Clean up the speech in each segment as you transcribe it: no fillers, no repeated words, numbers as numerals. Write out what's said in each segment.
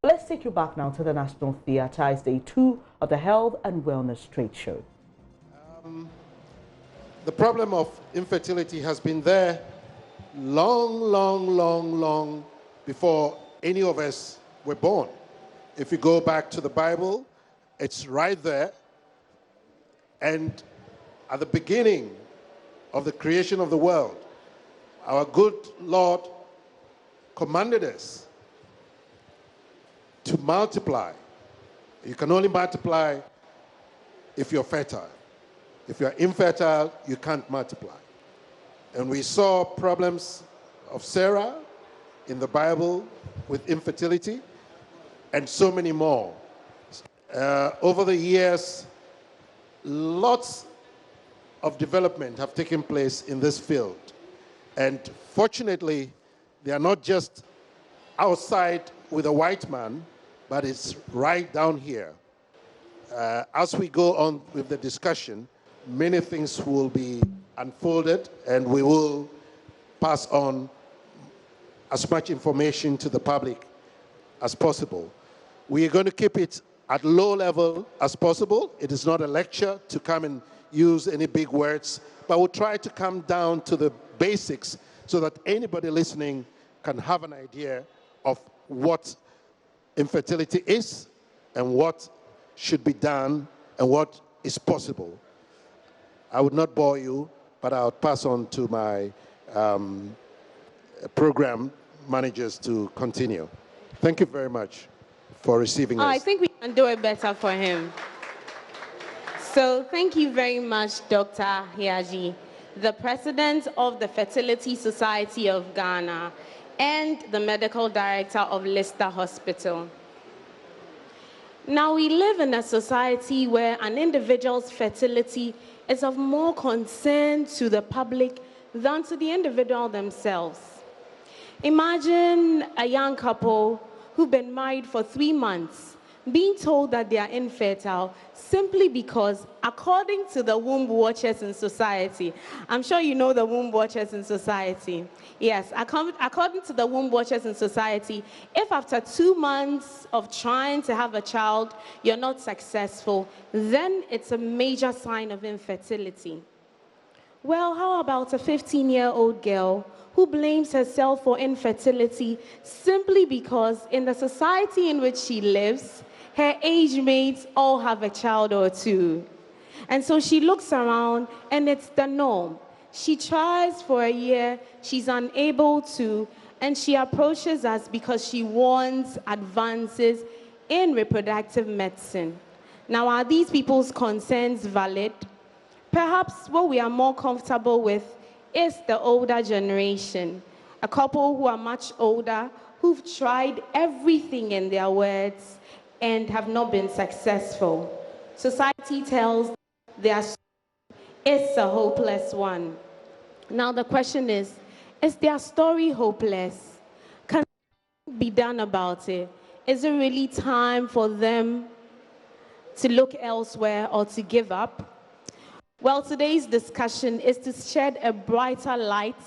Let's take you back now to the National Theatre. It's day 2 of the Health and Wellness Trade Show. The problem of infertility has been there long before any of us were born. If you go back to the Bible, it's right there. And at the beginning of the creation of the world, our good Lord commanded us to multiply. You can only multiply if you're fertile. If you're infertile, you can't multiply. And we saw problems of Sarah in the Bible with infertility and so many more. Over the years, lots of development have taken place in this field. And fortunately, they are not just outside with a white man, but it's right down here. As we go on with the discussion, many things will be unfolded, and we will pass on as much information to the public as possible. We are going to keep it at low level as possible. It is not a lecture to come and use any big words, but we'll try to come down to the basics so that anybody listening can have an idea of what infertility is and what should be done and what is possible. I would not bore you, but I'll pass on to my program managers to continue. Thank you very much for receiving us. I think we can do it better for him. So thank you very much, Dr. Hiaji, the president of the Fertility Society of Ghana and the medical director of Lister Hospital. Now, we live in a society where an individual's fertility is of more concern to the public than to the individual themselves. Imagine a young couple who've been married for 3 months being told that they are infertile simply because, according to the womb watchers in society, I'm sure you know the womb watchers in society. Yes, according to the womb watchers in society, if after 2 months of trying to have a child, you're not successful, then it's a major sign of infertility. Well, how about a 15-year-old girl who blames herself for infertility simply because in the society in which she lives, her age mates all have a child or two. And so she looks around and it's the norm. She tries for a year, she's unable to, and she approaches us because she wants advances in reproductive medicine. Now, are these people's concerns valid? Perhaps what we are more comfortable with is the older generation, a couple who are much older, who've tried everything in their words and have not been successful. Society tells their story is a hopeless one. Now the question is their story hopeless? Can something be done about it? Is it really time for them to look elsewhere or to give up? Well, today's discussion is to shed a brighter light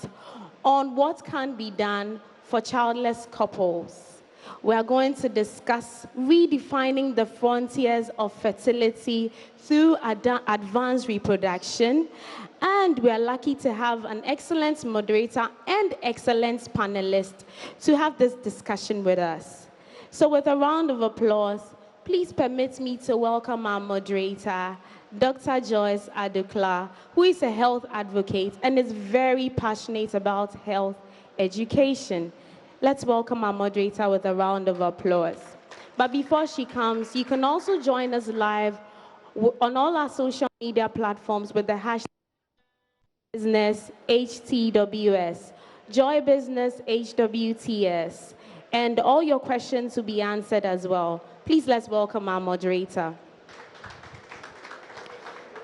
on what can be done for childless couples. We are going to discuss redefining the frontiers of fertility through advanced reproduction. And we are lucky to have an excellent moderator and excellent panelist to have this discussion with us. So with a round of applause, please permit me to welcome our moderator, Dr. Joyce Adukla, who is a health advocate and is very passionate about health education. Let's welcome our moderator with a round of applause. But before she comes, you can also join us live on all our social media platforms with the hashtag JoyBusiness, JoyBusiness HWTS, and all your questions will be answered as well. Please let's welcome our moderator.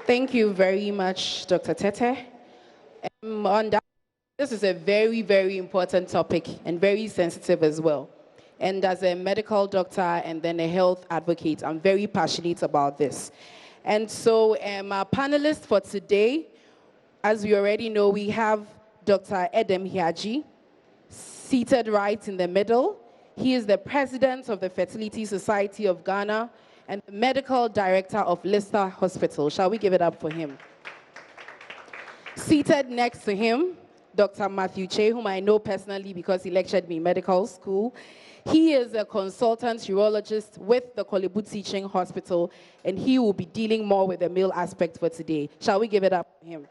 Thank you very much, Dr. Tete. This is a very, very important topic and very sensitive as well. And as a medical doctor and then a health advocate, I'm very passionate about this. And so our panelists for today, as we already know, we have Dr. Edem Hiaji, seated right in the middle. He is the president of the Fertility Society of Ghana and the medical director of Lister Hospital. Shall we give it up for him? Seated next to him, Dr. Matthew Che, whom I know personally because he lectured me in medical school. He is a consultant urologist with the Kolebu Teaching Hospital, and he will be dealing more with the male aspect for today. Shall we give it up for him?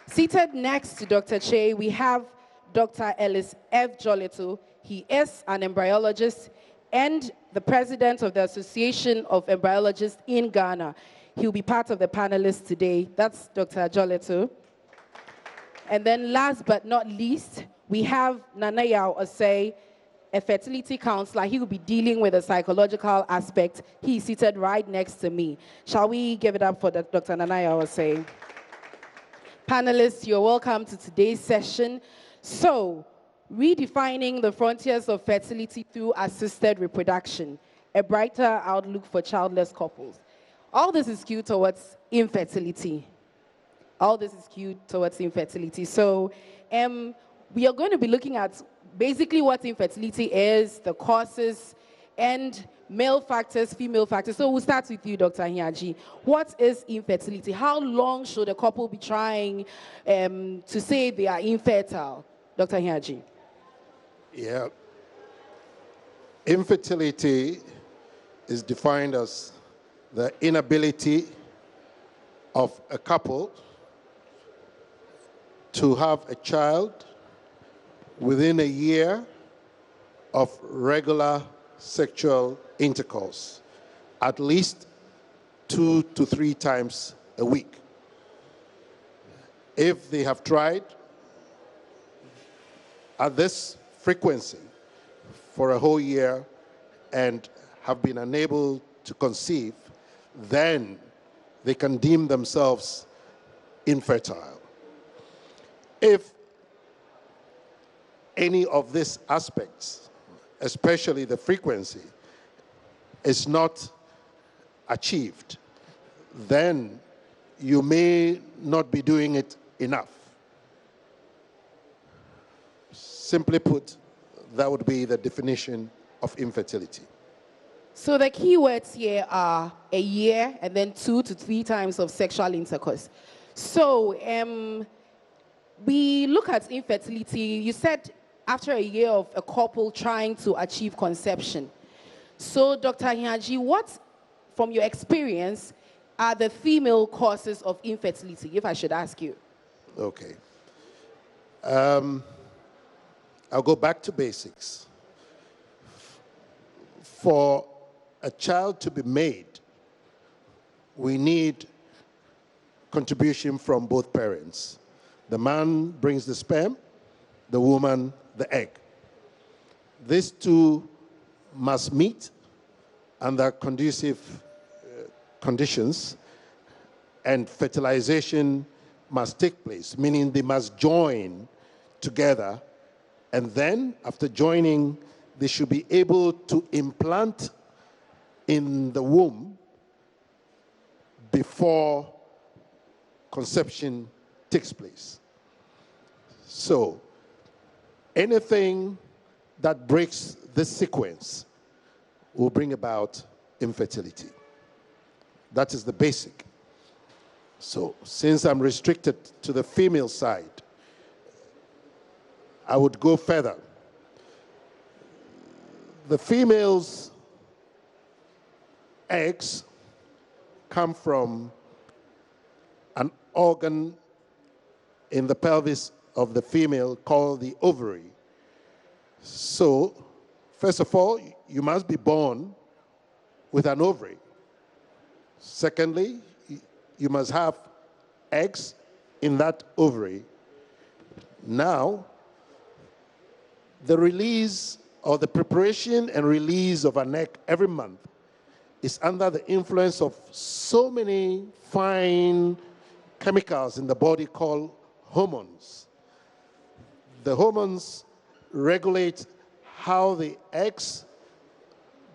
Seated next to Dr. Che, we have Dr. Ellis F. Joleto. He is an embryologist and the president of the Association of Embryologists in Ghana. He'll be part of the panelists today. That's Dr. Joleto. And then last but not least, we have Nana Yao Osei, a fertility counselor. He will be dealing with the psychological aspect. He's seated right next to me. Shall we give it up for Dr. Nana Yao Osei? Panelists, you're welcome to today's session. So, redefining the frontiers of fertility through assisted reproduction, a brighter outlook for childless couples. All this is skewed towards infertility. All this is skewed towards infertility. So, we are going to be looking at basically what infertility is, the causes, and male factors, female factors. So we'll start with you, Dr. Hiaji. What is infertility? How long should a couple be trying to say they are infertile? Dr. Hiaji. Yeah. Infertility is defined as the inability of a couple to have a child within a year of regular sexual intercourse, at least 2 to 3 times a week. If they have tried at this frequency for a whole year and have been unable to conceive, then they can deem themselves infertile. If any of these aspects, especially the frequency, is not achieved, then you may not be doing it enough. Simply put, that would be the definition of infertility. So the key words here are a year and then 2 to 3 times of sexual intercourse. So we look at infertility. You said after a year of a couple trying to achieve conception. So Dr. Hiaji, what, from your experience, are the female causes of infertility, if I should ask you? Okay. I'll go back to basics. For a child to be made, we need contribution from both parents. The man brings the sperm, the woman the egg. These two must meet under conducive conditions, and fertilization must take place, meaning they must join together, and then after joining, they should be able to implant in the womb before conception takes place. So, anything that breaks this sequence will bring about infertility. That is the basic. So, since I'm restricted to the female side, I would go further. The female's eggs come from an organ in the pelvis of the female called the ovary. So, first of all, you must be born with an ovary. Secondly, you must have eggs in that ovary. Now, the release or the preparation and release of an egg every month is under the influence of so many fine chemicals in the body called hormones. The hormones regulate how the eggs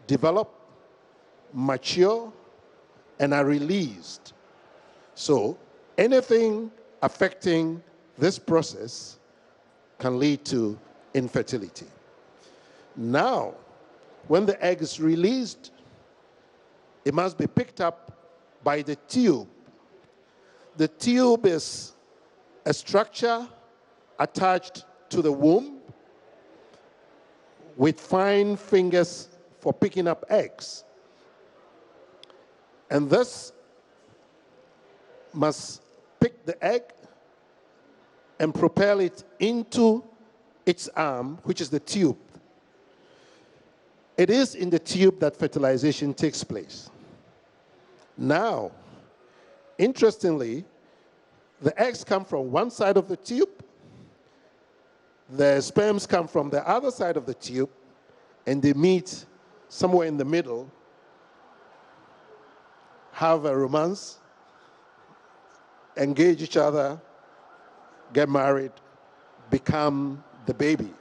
develop, mature, and are released. So anything affecting this process can lead to infertility. Now, when the egg is released, it must be picked up by the tube. The tube is a structure attached to the womb with fine fingers for picking up eggs. And this must pick the egg and propel it into its arm, which is the tube. It is in the tube that fertilization takes place. Now, interestingly, the eggs come from one side of the tube, the sperms come from the other side of the tube, and they meet somewhere in the middle, have a romance, engage each other, get married, become the baby.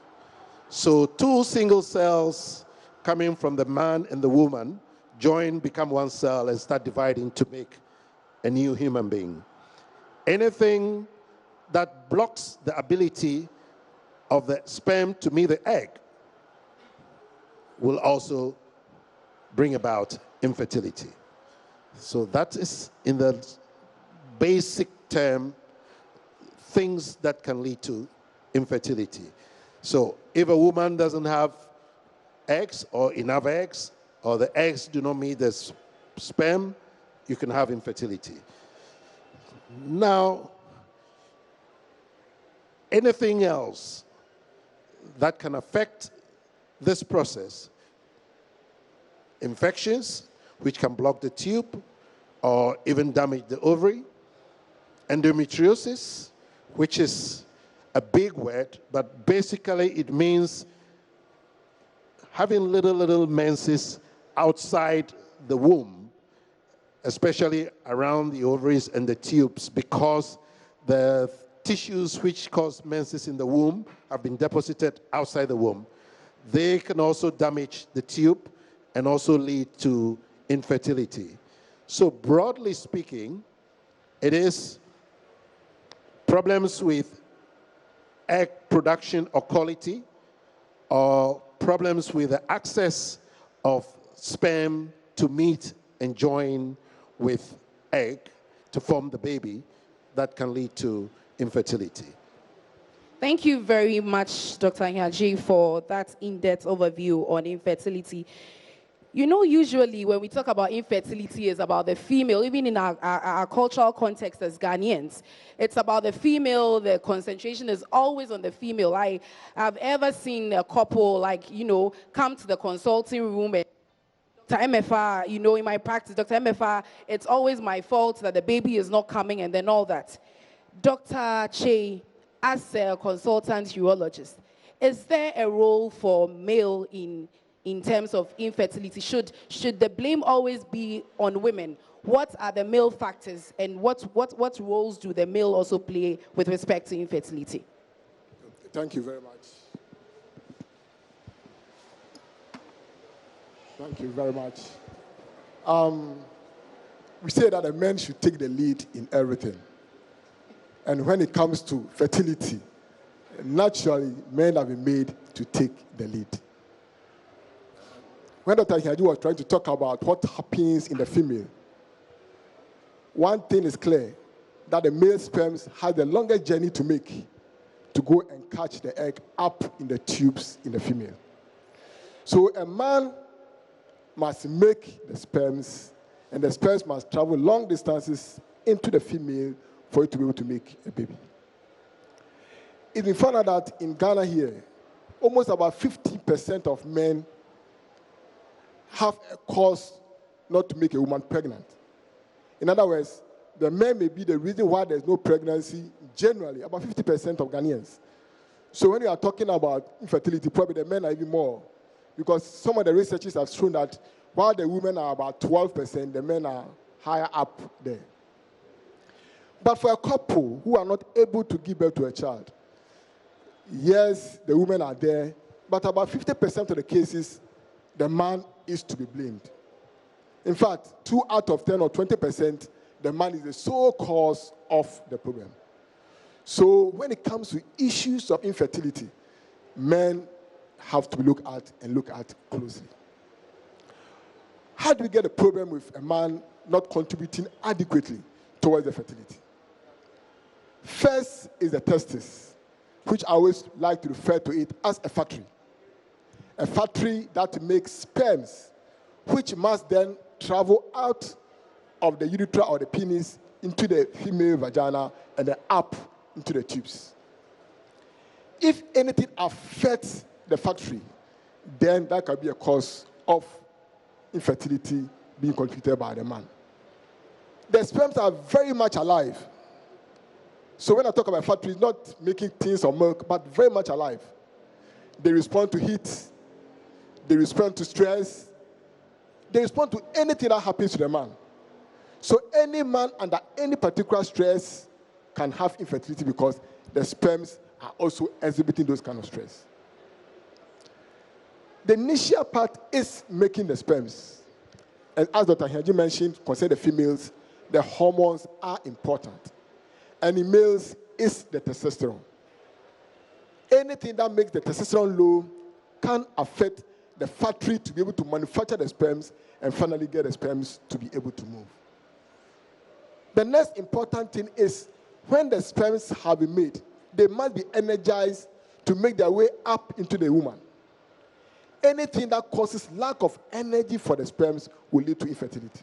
So two single cells coming from the man and the woman join, become one cell, and start dividing to make a new human being. Anything that blocks the ability of the sperm to meet the egg will also bring about infertility. So that is, in the basic term, things that can lead to infertility. So if a woman doesn't have eggs or enough eggs, or the eggs do not meet the sperm, you can have infertility. Now, anything else that can affect this process, infections, which can block the tube or even damage the ovary, endometriosis, which is a big word, but basically it means having little menses outside the womb, especially around the ovaries and the tubes, because the tissues which cause menses in the womb have been deposited outside the womb. They can also damage the tube and also lead to infertility. So broadly speaking, it is problems with egg production or quality, or problems with the access of sperm to meet and join with egg to form the baby that can lead to infertility. Thank you very much, Dr. Nyaji, for that in-depth overview on infertility. You know, usually when we talk about infertility, it's about the female, even in our cultural context as Ghanaians. It's about the female, the concentration is always on the female. I have ever seen a couple, like, you know, come to the consulting room and Dr. MFR, you know, in my practice, Dr. MFR, it's always my fault that the baby is not coming and then all that. Dr. Che, as a consultant urologist, is there a role for male in terms of infertility? Should the blame always be on women? What are the male factors, and what roles do the male also play with respect to infertility? Thank you very much. Thank you very much. We say that the men should take the lead in everything. And when it comes to fertility, naturally, men have been made to take the lead. When Dr. Nyaji was trying to talk about what happens in the female, one thing is clear, that the male sperms has the longest journey to make to go and catch the egg up in the tubes in the female. So a man must make the sperms, and the sperms must travel long distances into the female for it to be able to make a baby. It's been found out that in Ghana here, almost about 50% of men have a cause not to make a woman pregnant. In other words, the men may be the reason why there's no pregnancy, generally, about 50% of Ghanaians. So when you are talking about infertility, probably the men are even more, because some of the researches have shown that while the women are about 12%, the men are higher up there. But for a couple who are not able to give birth to a child, yes, the women are there, but about 50% of the cases, the man is to be blamed. In fact, 2 out of 10 or 20%, the man is the sole cause of the problem. So when it comes to issues of infertility, men have to be looked at and look at closely. How do we get a problem with a man not contributing adequately towards the fertility? First is the testis, which I always like to refer to it as a factory. A factory that makes sperms, which must then travel out of the urethra or the penis into the female vagina and then up into the tubes. If anything affects the factory, then that can be a cause of infertility being contributed by the man. The sperms are very much alive. So when I talk about factories, not making things or milk, but very much alive. They respond to heat. They respond to stress. They respond to anything that happens to the man. So any man under any particular stress can have infertility because the sperms are also exhibiting those kind of stress. The initial part is making the sperms. And as Dr. Hiaji mentioned, concerning the females, the hormones are important. And in males, is the testosterone. Anything that makes the testosterone low can affect the factory to be able to manufacture the sperms and finally get the sperms to be able to move. The next important thing is when the sperms have been made, they must be energized to make their way up into the woman. Anything that causes lack of energy for the sperms will lead to infertility.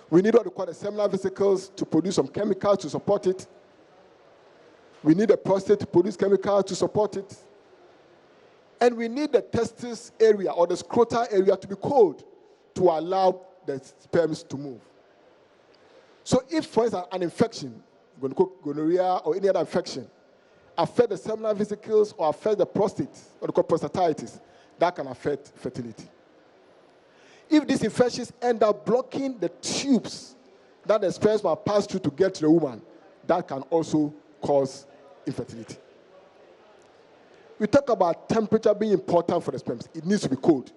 We need what we call the seminal vesicles to produce some chemicals to support it. We need the prostate to produce chemicals to support it. And we need the testis area or the scrotal area to be cold to allow the sperms to move. So if, for instance, an infection, gonorrhea or any other infection, affect the seminal vesicles or affect the prostate, or they call prostatitis, that can affect fertility. If these infections end up blocking the tubes that the sperms must pass through to get to the woman, that can also cause infertility. We talk about temperature being important for the sperms. It needs to be cold.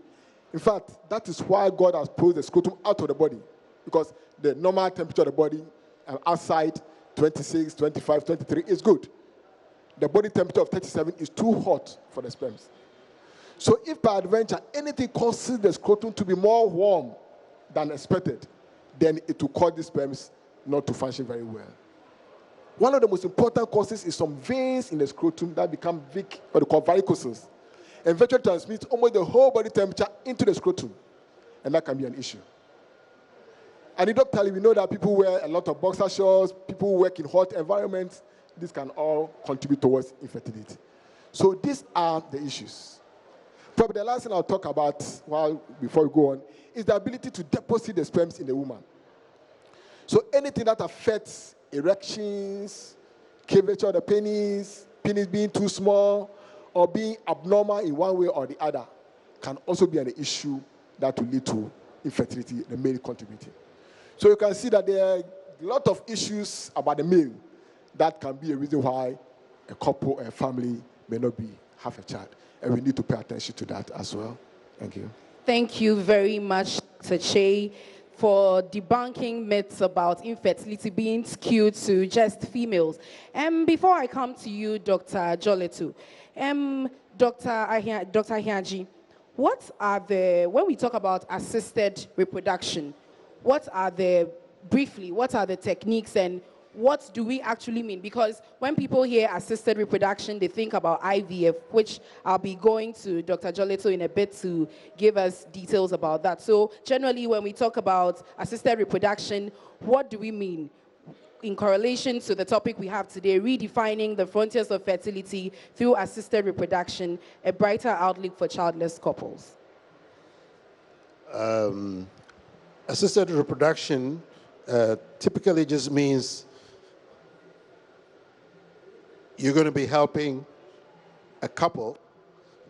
In fact, that is why God has pulled the scrotum out of the body, because the normal temperature of the body outside 26, 25, 23 is good. The body temperature of 37 is too hot for the sperms. So if by adventure anything causes the scrotum to be more warm than expected, then it will cause the sperms not to function very well. One of the most important causes is some veins in the scrotum that become weak, what they call varicoses, and virtually transmit almost the whole body temperature into the scrotum, and that can be an issue. Anecdotally, we know that people wear a lot of boxer shorts, people who work in hot environments. This can all contribute towards infertility. So these are the issues. Probably the last thing I'll talk about before we go on is the ability to deposit the sperms in the woman. So anything that affects erections, curvature of the penis being too small, or being abnormal in one way or the other, can also be an issue that will lead to infertility, the male contributing. So you can see that there are a lot of issues about the male that can be a reason why a couple or a family may not have a child. And we need to pay attention to that as well. Thank you. Thank you very much, Dr. Che, for debunking myths about infertility being skewed to just females. Before I come to you, Dr. Joletu, Dr. Hiaji, when we talk about assisted reproduction, what are the techniques and what do we actually mean? Because when people hear assisted reproduction, they think about IVF, which I'll be going to Dr. Joletu in a bit to give us details about that. So generally, when we talk about assisted reproduction, what do we mean? In correlation to the topic we have today, redefining the frontiers of fertility through assisted reproduction, a brighter outlook for childless couples. Assisted reproduction typically just means you're going to be helping a couple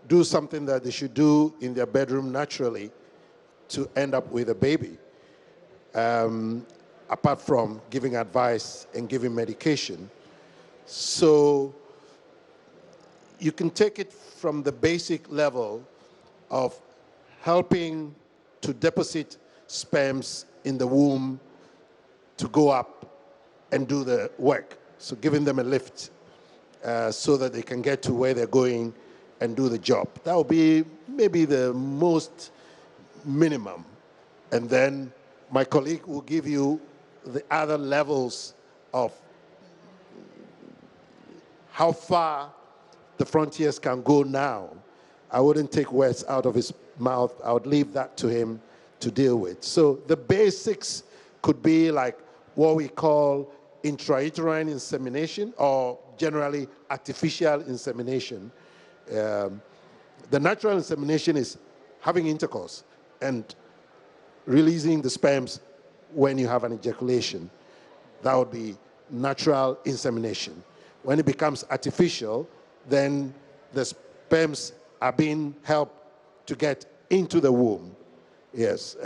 do something that they should do in their bedroom naturally to end up with a baby, apart from giving advice and giving medication. So you can take it from the basic level of helping to deposit sperms in the womb to go up and do the work. So giving them a lift so that they can get to where they're going and do the job. That would be maybe the most minimum. And then my colleague will give you the other levels of how far the frontiers can go now. I wouldn't take words out of his mouth. I would leave that to him to deal with. So the basics could be like what we call intrauterine insemination, or generally artificial insemination. The natural insemination is having intercourse and releasing the sperms when you have an ejaculation. That would be natural insemination. When it becomes artificial, then the sperms are being helped to get into the womb. Yes.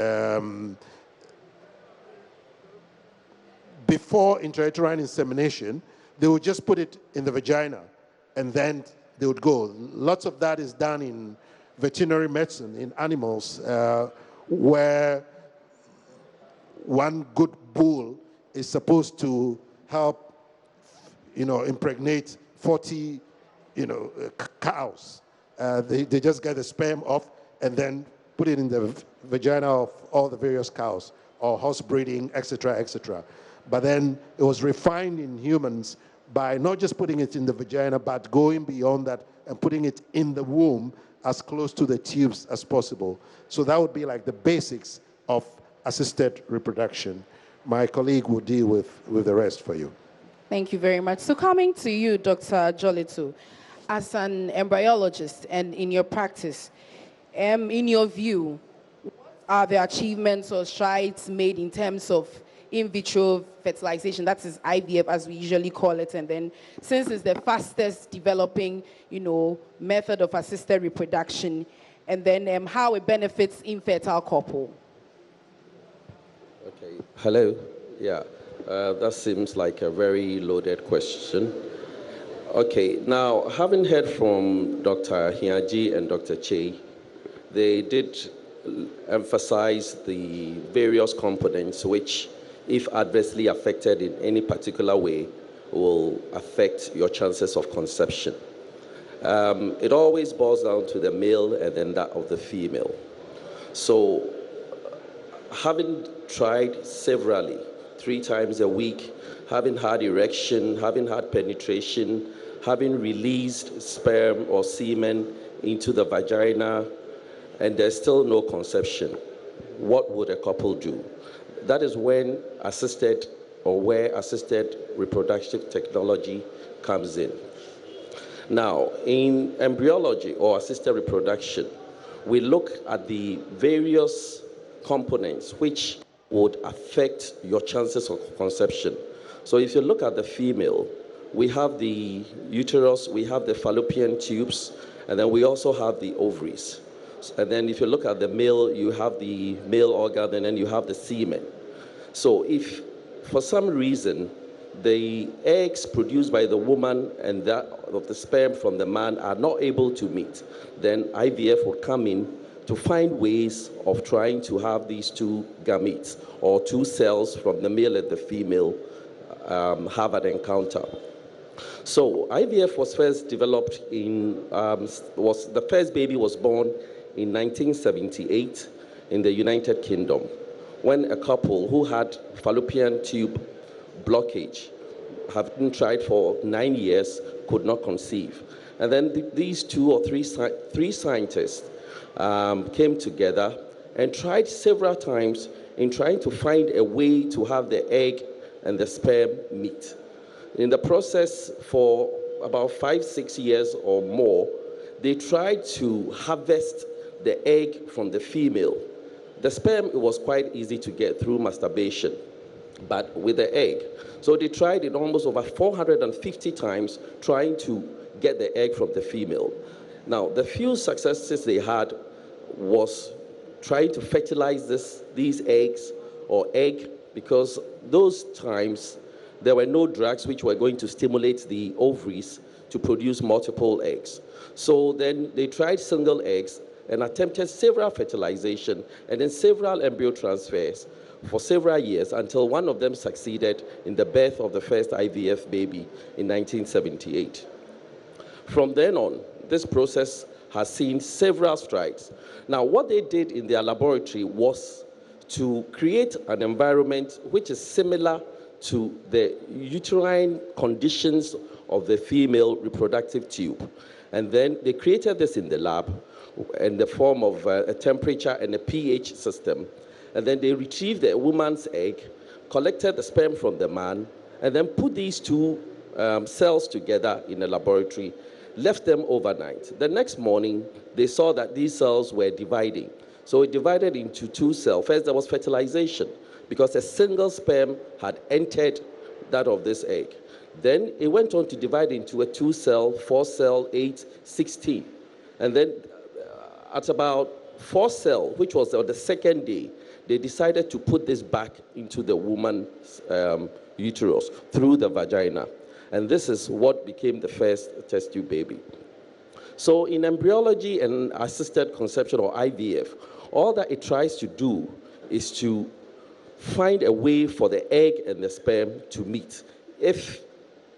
Before intrauterine insemination, they would just put it in the vagina and then they would go. Lots of that is done in veterinary medicine, in animals, where one good bull is supposed to help, impregnate 40, cows. They just get the sperm off and then put it in the vagina of all the various cows, or horse breeding, etc., etc. But then it was refined in humans by not just putting it in the vagina, but going beyond that and putting it in the womb as close to the tubes as possible. So that would be like the basics of assisted reproduction. My colleague will deal with the rest for you. Thank you very much. So coming to you, Dr. Jolitu, as an embryologist and in your practice, in your view, what are the achievements or strides made in terms of in vitro fertilization, that is IVF as we usually call it, and then since it's the fastest developing, method of assisted reproduction, and then how it benefits infertile couple? Okay, hello, yeah, that seems like a very loaded question. Okay, now having heard from Dr. Hiaji and Dr. Che, they did emphasize the various components which, if adversely affected in any particular way, will affect your chances of conception. It always boils down to the male and then that of the female. So, having tried severally, 3 times a week, having had erection, having had penetration, having released sperm or semen into the vagina, and there's still no conception, what would a couple do? That is when assisted reproductive technology comes in. Now, in embryology or assisted reproduction, we look at the various components which would affect your chances of conception. So if you look at the female, we have the uterus, we have the fallopian tubes, and then we also have the ovaries. And then if you look at the male, you have the male organ, and then you have the semen. So if, for some reason, the eggs produced by the woman and that of the sperm from the man are not able to meet, then IVF would come in to find ways of trying to have these 2 gametes, or 2 cells from the male and the female, have an encounter. So IVF was first developed the first baby was born in 1978 in the United Kingdom, when a couple who had fallopian tube blockage, having tried for 9 years, could not conceive. And then these 2 or 3 scientists came together and tried several times in trying to find a way to have the egg and the sperm meet. In the process, for about 5-6 years or more, they tried to harvest the egg from the female. The sperm, it was quite easy to get through masturbation, but with the egg. So they tried it almost over 450 times, trying to get the egg from the female. Now, the few successes they had was trying to fertilize these eggs or egg, because those times there were no drugs which were going to stimulate the ovaries to produce multiple eggs. So then they tried single eggs and attempted several fertilization and then several embryo transfers for several years, until one of them succeeded in the birth of the first IVF baby in 1978. From then on, this process has seen several strides. Now, what they did in their laboratory was to create an environment which is similar to the uterine conditions of the female reproductive tube. And then they created this in the lab in the form of a temperature and a pH system. And then they retrieved the woman's egg, collected the sperm from the man, and then put these two cells together in a laboratory, left them overnight. The next morning, they saw that these cells were dividing. So it divided into two cells. First, there was fertilization, because a single sperm had entered that of this egg. Then it went on to divide into a 2-cell, 4-cell, 8, 16. And then at about 4-cell, which was on the second day, they decided to put this back into the woman's uterus through the vagina. And this is what became the first test tube baby. So in embryology and assisted conception, or IVF, all that it tries to do is to find a way for the egg and the sperm to meet if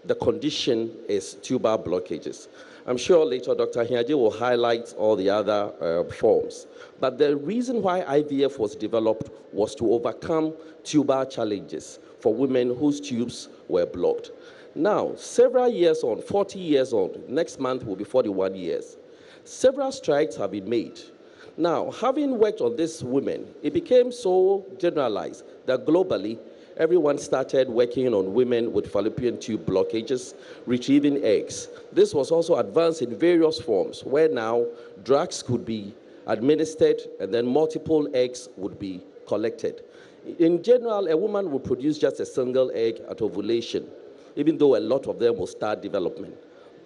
the condition is tubal blockages. I'm sure later Dr. Hiaji will highlight all the other forms. But the reason why IVF was developed was to overcome tubal challenges for women whose tubes were blocked. Now, several years on, 40 years on, next month will be 41 years, several strides have been made. Now, having worked on these women, it became so generalized that globally, everyone started working on women with fallopian tube blockages, retrieving eggs. This was also advanced in various forms, where now drugs could be administered and then multiple eggs would be collected. In general, a woman will produce just a single egg at ovulation, even though a lot of them will start development.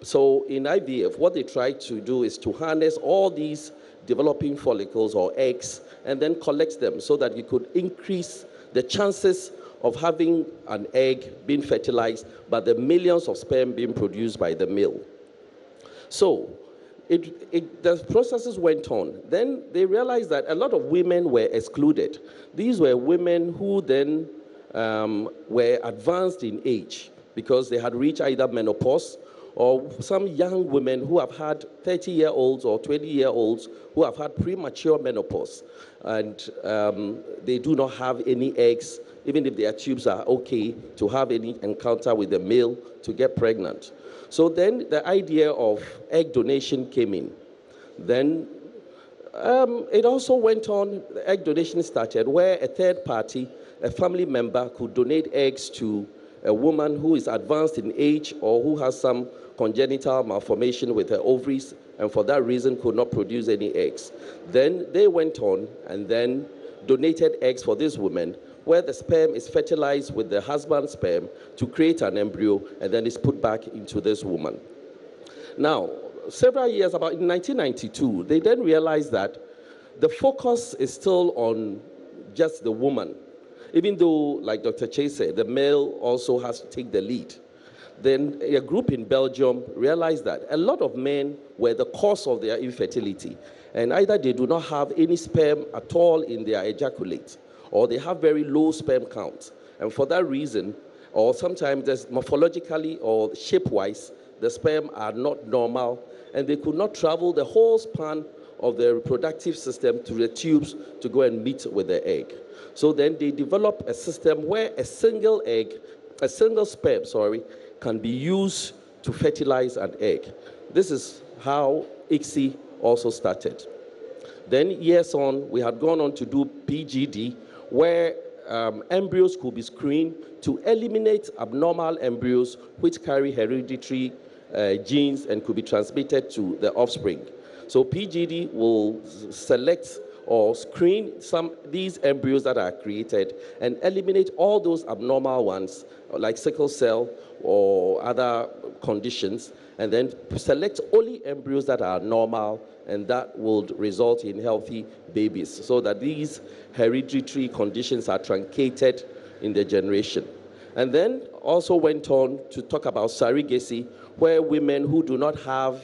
So in IVF, what they try to do is to harness all these developing follicles or eggs and then collect them so that you could increase the chances of having an egg being fertilized by the millions of sperm being produced by the male. So the processes went on. Then they realized that a lot of women were excluded. These were women who then were advanced in age because they had reached either menopause, or some young women who have had 30-year-olds or 20-year-olds who have had premature menopause, and they do not have any eggs, even if their tubes are okay to have any encounter with the male to get pregnant. So then the idea of egg donation came in. Then it also went on, egg donation started, where a third party, a family member, could donate eggs to a woman who is advanced in age or who has some congenital malformation with her ovaries and for that reason could not produce any eggs. Then they went on and then donated eggs for this woman, where the sperm is fertilized with the husband's sperm to create an embryo and then is put back into this woman. Now, several years, about in 1992, they then realized that the focus is still on just the woman, even though, like Dr. Chase said, the male also has to take the lead. Then a group in Belgium realized that a lot of men were the cause of their infertility, and either they do not have any sperm at all in their ejaculate, or they have very low sperm count. And for that reason, or sometimes there's morphologically or shape-wise, the sperm are not normal, and they could not travel the whole span of the reproductive system to the tubes to go and meet with the egg. So then they developed a system where a single sperm, can be used to fertilize an egg. This is how ICSI also started. Then years on, we had gone on to do PGD, where embryos could be screened to eliminate abnormal embryos which carry hereditary genes and could be transmitted to the offspring. So PGD will select or screen these embryos that are created and eliminate all those abnormal ones, like sickle cell or other conditions, and then select only embryos that are normal, and that will result in healthy babies, so that these hereditary conditions are truncated in the generation. And then also went on to talk about surrogacy, where women who do not have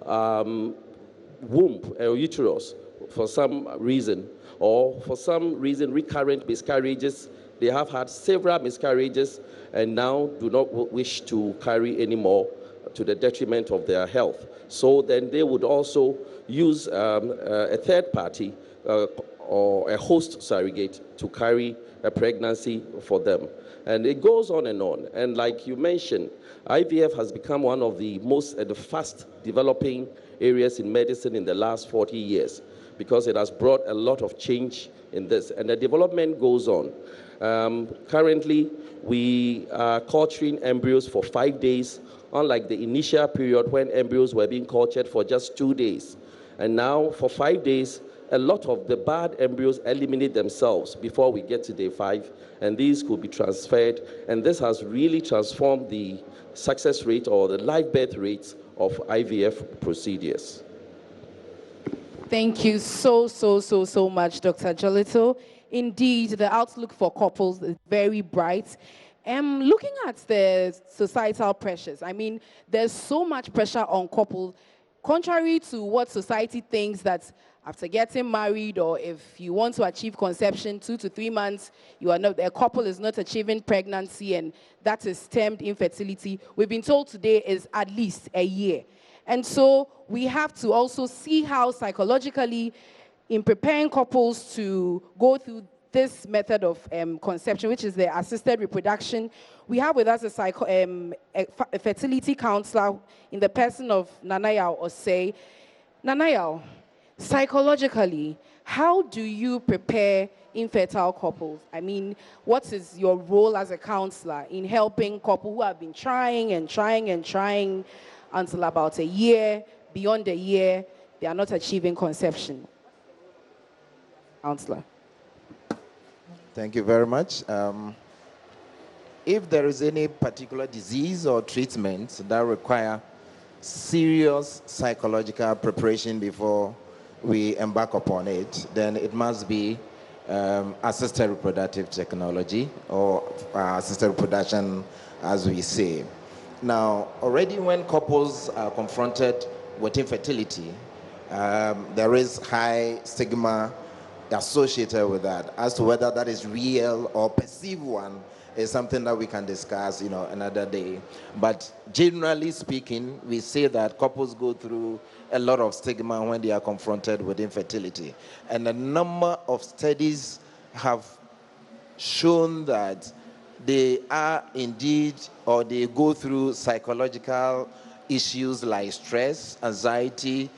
womb or uterus for some reason, or for some reason recurrent miscarriages, they have had several miscarriages and now do not wish to carry anymore, to the detriment of their health. So then they would also use a third party or a host surrogate to carry a pregnancy for them. And it goes on. And like you mentioned, IVF has become one of the most the fast developing areas in medicine in the last 40 years because it has brought a lot of change in this. And the development goes on. Currently, we are culturing embryos for 5 days, unlike the initial period when embryos were being cultured for just 2 days. And now, for 5 days, a lot of the bad embryos eliminate themselves before we get to day 5, and these could be transferred. And this has really transformed the success rate or the live birth rates of IVF procedures. Thank you so much, Dr. Jolito. Indeed, the outlook for couples is very bright. Looking at the societal pressures, I mean, there's so much pressure on couples, contrary to what society thinks that after getting married or if you want to achieve conception 2 to 3 months, a couple is not achieving pregnancy and that is termed infertility. We've been told today is at least a year. And so we have to also see how psychologically in preparing couples to go through this method of conception, which is the assisted reproduction, we have with us a fertility counselor in the person of Nanayao Osei. Nanayao, psychologically, how do you prepare infertile couples? I mean, what is your role as a counselor in helping couples who have been trying until about a year, beyond a year, they are not achieving conception? Counselor. Thank you very much. If there is any particular disease or treatment that require serious psychological preparation before we embark upon it, then it must be assisted reproductive technology or assisted reproduction, as we say. Now, already when couples are confronted with infertility, there is high stigma associated with that. As to whether that is real or perceived one is something that we can discuss, another day. But generally speaking, we say that couples go through a lot of stigma when they are confronted with infertility. And a number of studies have shown that they are indeed, or they go through psychological issues like stress, anxiety,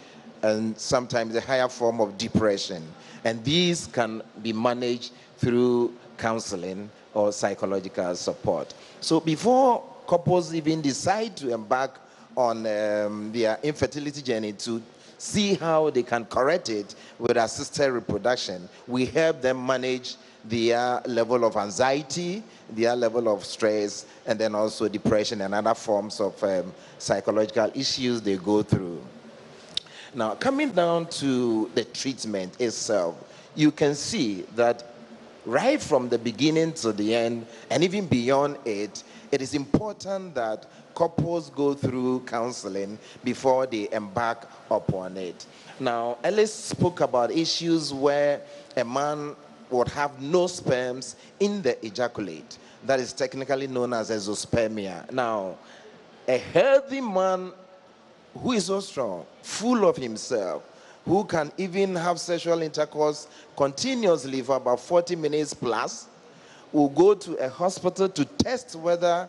and sometimes a higher form of depression. And these can be managed through counseling or psychological support. So before couples even decide to embark on their infertility journey to see how they can correct it with assisted reproduction, we help them manage their level of anxiety, their level of stress, and then also depression and other forms of psychological issues they go through. Now, coming down to the treatment itself, you can see that right from the beginning to the end, and even beyond it, it is important that couples go through counseling before they embark upon it. Now, Ellis spoke about issues where a man would have no sperms in the ejaculate. That is technically known as azoospermia. Now, a healthy man who is so strong, full of himself, who can even have sexual intercourse continuously for about 40 minutes plus, will go to a hospital to test whether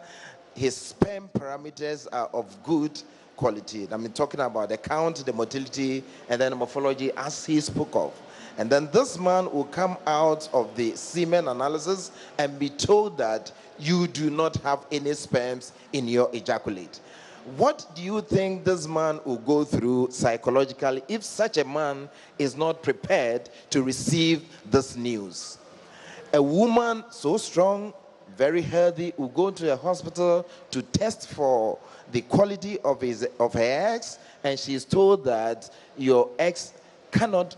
his sperm parameters are of good quality. I mean, talking about the count, the motility, and then the morphology as he spoke of. And then this man will come out of the semen analysis and be told that you do not have any sperms in your ejaculate. What do you think this man will go through psychologically if such a man is not prepared to receive this news? A woman so strong, very healthy, will go to a hospital to test for the quality of her eggs, and she is told that your eggs cannot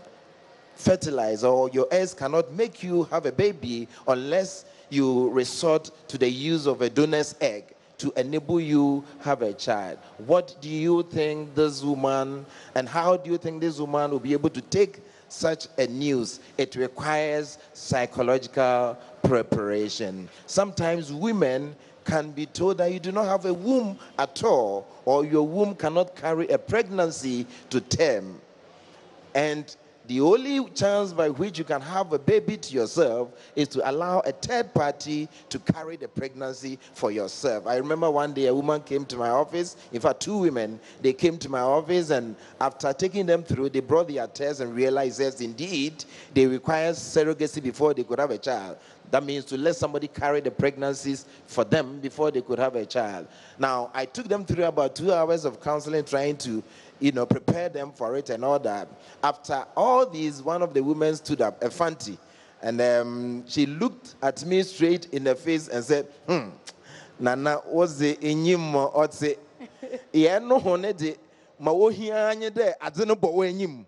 fertilize, or your eggs cannot make you have a baby unless you resort to the use of a donor's egg to enable you have a child. What do you think this woman, and how do you think this woman will be able to take such a news? It requires psychological preparation. Sometimes women can be told that you do not have a womb at all, or your womb cannot carry a pregnancy to term. And the only chance by which you can have a baby to yourself is to allow a third party to carry the pregnancy for yourself. I remember one day a woman came to my office. In fact, two women, they came to my office, and after taking them through, they brought their tests and realized, yes, indeed, they require surrogacy before they could have a child. That means to let somebody carry the pregnancies for them before they could have a child. Now, I took them through about 2 hours of counseling, trying to prepare them for it and all that. After all these, one of the women stood up, a Fanti, and she looked at me straight in the face and said, Nana, was the inyim or say, no honede, mawohianye de, adenobo wenyim.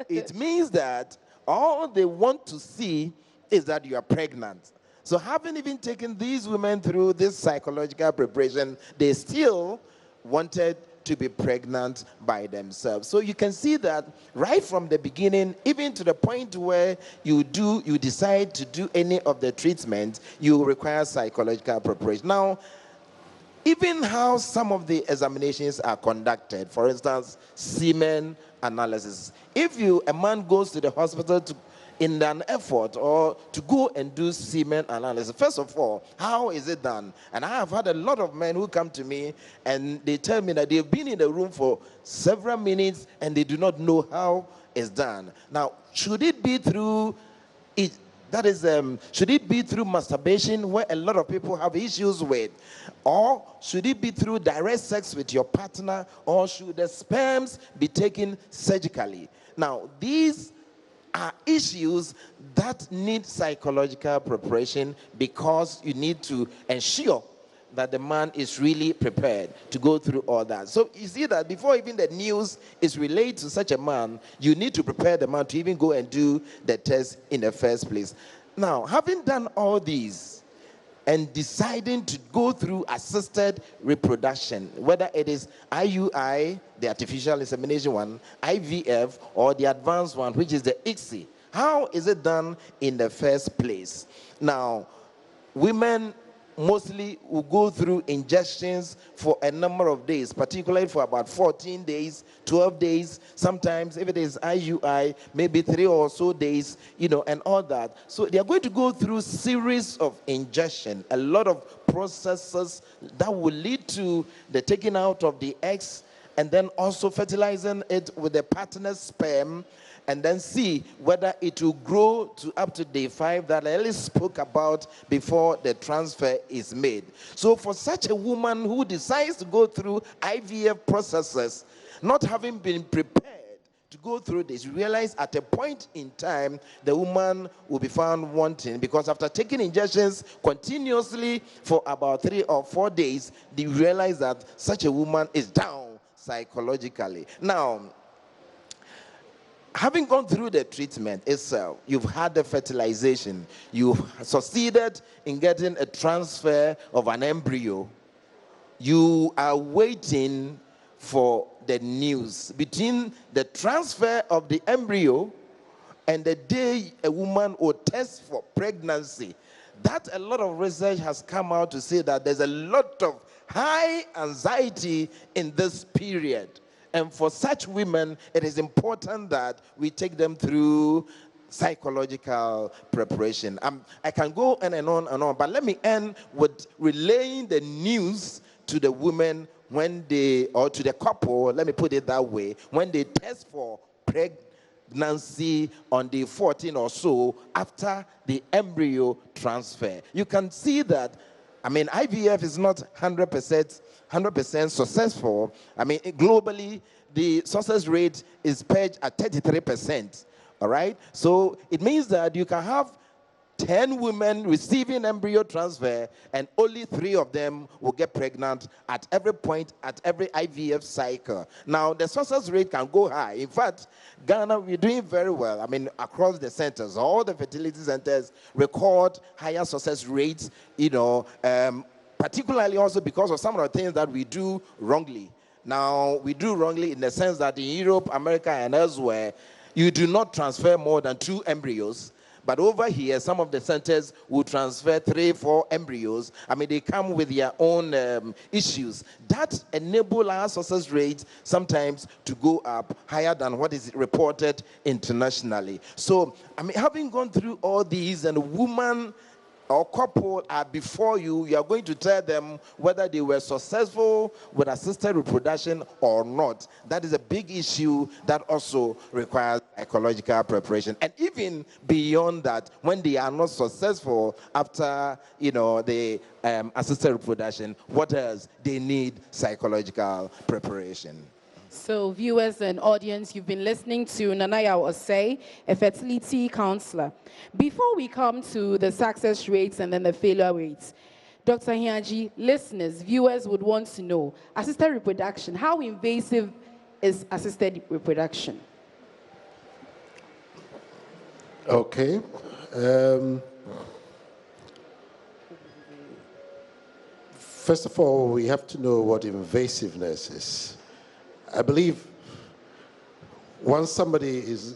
It means that all they want to see is that you are pregnant. So having even taken these women through this psychological preparation, they still wanted to be pregnant by themselves. So you can see that right from the beginning, even to the point where you decide to do any of the treatment, you require psychological preparation. Now, even how some of the examinations are conducted, for instance, semen analysis. If a man goes to the hospital in an effort or to go and do semen analysis, first of all, how is it done? And I have had a lot of men who come to me and they tell me that they've been in the room for several minutes and they do not know how it's done. Now, should it be through should it be through masturbation, where a lot of people have issues with? Or should it be through direct sex with your partner? Or should the sperms be taken surgically? Now, these are issues that need psychological preparation, because you need to ensure that the man is really prepared to go through all that. So you see that before even the news is relayed to such a man, you need to prepare the man to even go and do the test in the first place. Now, having done all these and deciding to go through assisted reproduction, whether it is IUI, the artificial insemination one, IVF, or the advanced one, which is the ICSI, how is it done in the first place? Now, women mostly will go through injections for a number of days, particularly for about 14 days, 12 days, sometimes if it is IUI, maybe 3 or so days, and all that. So they are going to go through series of injection, a lot of processes that will lead to the taking out of the eggs, and then also fertilizing it with the partner's sperm, and then see whether it will grow to up to day 5 that Ellie spoke about before the transfer is made. So for such a woman who decides to go through IVF processes, not having been prepared to go through this, you realize at a point in time, the woman will be found wanting, because after taking injections continuously for about 3 or 4 days, they realize that such a woman is down psychologically. Now, having gone through the treatment itself, you've had the fertilization, you've succeeded in getting a transfer of an embryo, you are waiting for the news. Between the transfer of the embryo and the day a woman will test for pregnancy, that a lot of research has come out to say that there's a lot of high anxiety in this period. And for such women, it is important that we take them through psychological preparation. I can go on and on, but let me end with relaying the news to the women or to the couple, let me put it that way, when they test for pregnancy on day 14 or so after the embryo transfer. You can see that, IVF is not 100% successful. Globally, the success rate is pegged at 33%. All right? So it means that you can have 10 women receiving embryo transfer, and only 3 of them will get pregnant at every point, at every IVF cycle. Now, the success rate can go high. In fact, Ghana, we're doing very well. Across the centers, all the fertility centers record higher success rates, particularly also because of some of the things that we do wrongly. Now, we do wrongly in the sense that in Europe, America, and elsewhere, you do not transfer more than 2 embryos. But over here, some of the centers will transfer 3, 4 embryos. I mean, they come with their own issues. That enable our success rates sometimes to go up higher than what is reported internationally. So, I mean, having gone through all these, and a woman or couple are before you, you are going to tell them whether they were successful with assisted reproduction or not. That is a big issue that also requires psychological preparation. And even beyond that, when they are not successful after, the assisted reproduction, what else? They need psychological preparation. So, viewers and audience, you've been listening to Nanaya Osei, a fertility counselor. Before we come to the success rates and then the failure rates, Dr. Hiaji, listeners, viewers would want to know, assisted reproduction, how invasive is assisted reproduction? Okay. First of all, we have to know what invasiveness is. I believe once somebody is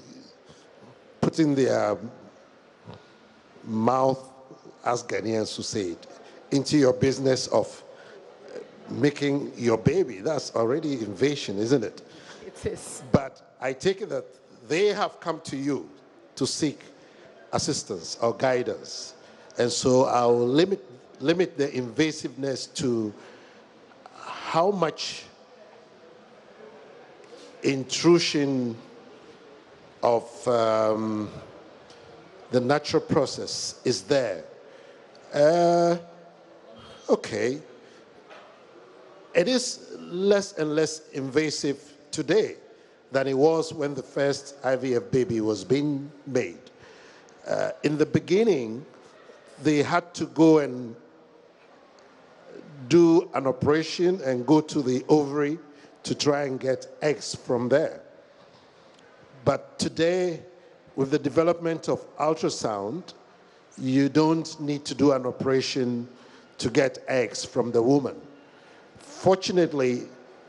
putting their mouth, as Ghanaians who say it, into your business of making your baby, that's already invasion, isn't it? It is. But I take it that they have come to you to seek assistance or guidance. And so I'll limit the invasiveness to how much intrusion of the natural process is there. Okay. It is less and less invasive today than it was when the first IVF baby was being made. In the beginning, they had to go and do an operation and go to the ovary to try and get eggs from there. But today, with the development of ultrasound, you don't need to do an operation to get eggs from the woman. Fortunately,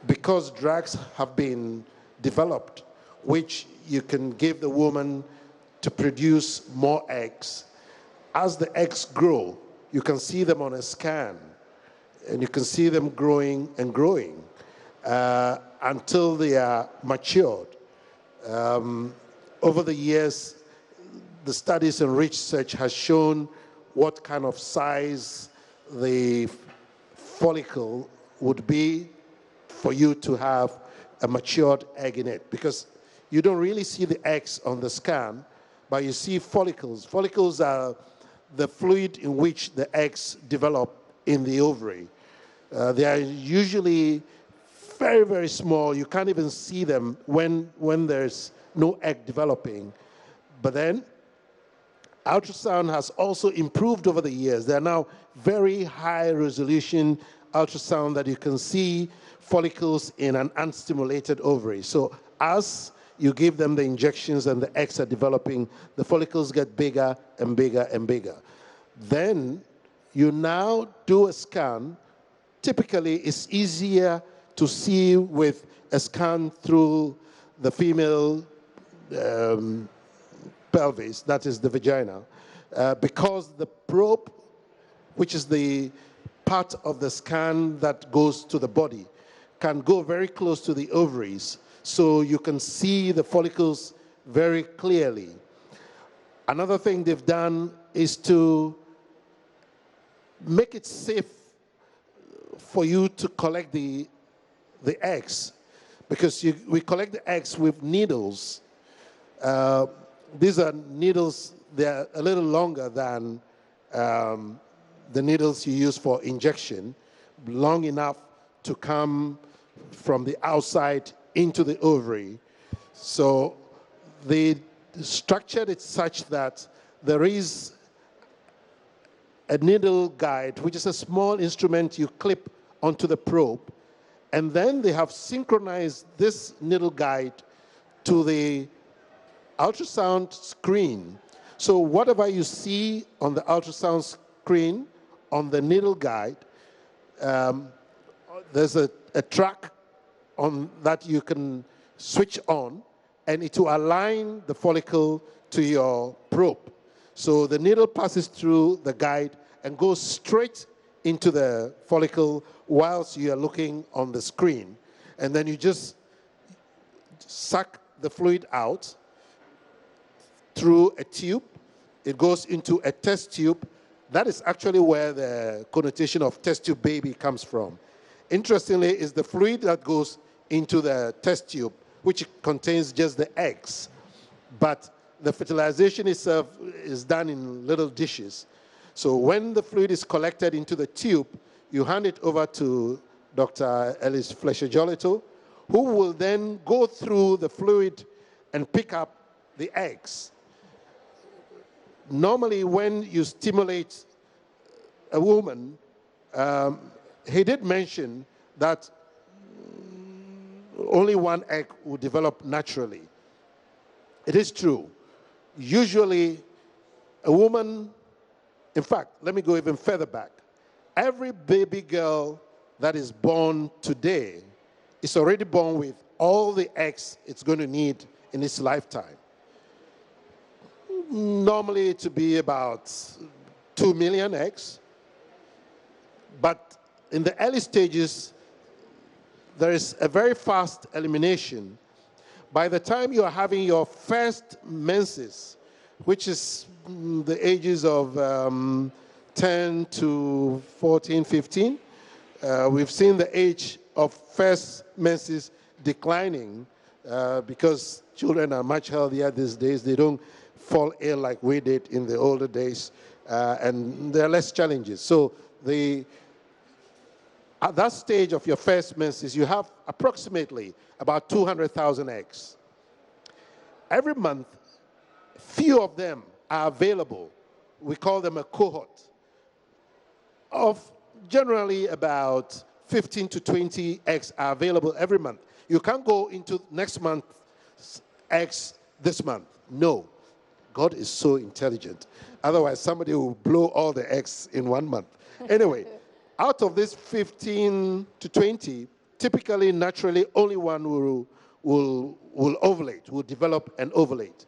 because drugs have been developed, which you can give the woman to produce more eggs, as the eggs grow, you can see them on a scan, and you can see them growing and growing until they are matured. Over the years, the studies and research has shown what kind of size the follicle would be for you to have a matured egg in it, because you don't really see the eggs on the scan, but you see follicles. Follicles are the fluid in which the eggs develop in the ovary. They are usually very, very small. You can't even see them when there's no egg developing. But then ultrasound has also improved over the years. There are now very high resolution ultrasound that you can see follicles in an unstimulated ovary. So as you give them the injections and the eggs are developing, the follicles get bigger and bigger and bigger. Then you now do a scan. Typically, it's easier to see with a scan through the female pelvis, that is the vagina, because the probe, which is the part of the scan that goes to the body, can go very close to the ovaries, so you can see the follicles very clearly. Another thing they've done is to make it safe for you to collect the eggs, because we collect the eggs with needles. These are needles, they're a little longer than the needles you use for injection, long enough to come from the outside into the ovary. So they structured it such that there is a needle guide, which is a small instrument you clip onto the probe, and then they have synchronized this needle guide to the ultrasound screen. So whatever you see on the ultrasound screen, on the needle guide, there's a track on that you can switch on, and it will align the follicle to your probe. So the needle passes through the guide and goes straight into the follicle whilst you are looking on the screen. And then you just suck the fluid out through a tube. It goes into a test tube. That is actually where the connotation of test tube baby comes from. Interestingly, is the fluid that goes into the test tube, which contains just the eggs. But the fertilization itself is done in little dishes. So when the fluid is collected into the tube, you hand it over to Dr. Ellis Fletcher-Jolito, who will then go through the fluid and pick up the eggs. Normally, when you stimulate a woman, he did mention that only one egg will develop naturally. It is true. Usually, a woman, in fact, let me go even further back. Every baby girl that is born today is already born with all the eggs it's going to need in its lifetime. Normally, to be about 2 million eggs. But in the early stages, there is a very fast elimination. By the time you are having your first menses, which is the ages of 10 to 14, 15, we've seen the age of first menses declining because children are much healthier these days. They don't fall ill like we did in the older days, and there are less challenges. So at that stage of your first menses, you have approximately about 200,000 eggs. Every month, few of them are available. We call them a cohort of generally about 15 to 20 eggs are available every month. You can't go into next month's eggs this month. No. God is so intelligent. Otherwise, somebody will blow all the eggs in 1 month. Anyway, out of this 15 to 20, typically, naturally, only one will ovulate, will develop and ovulate.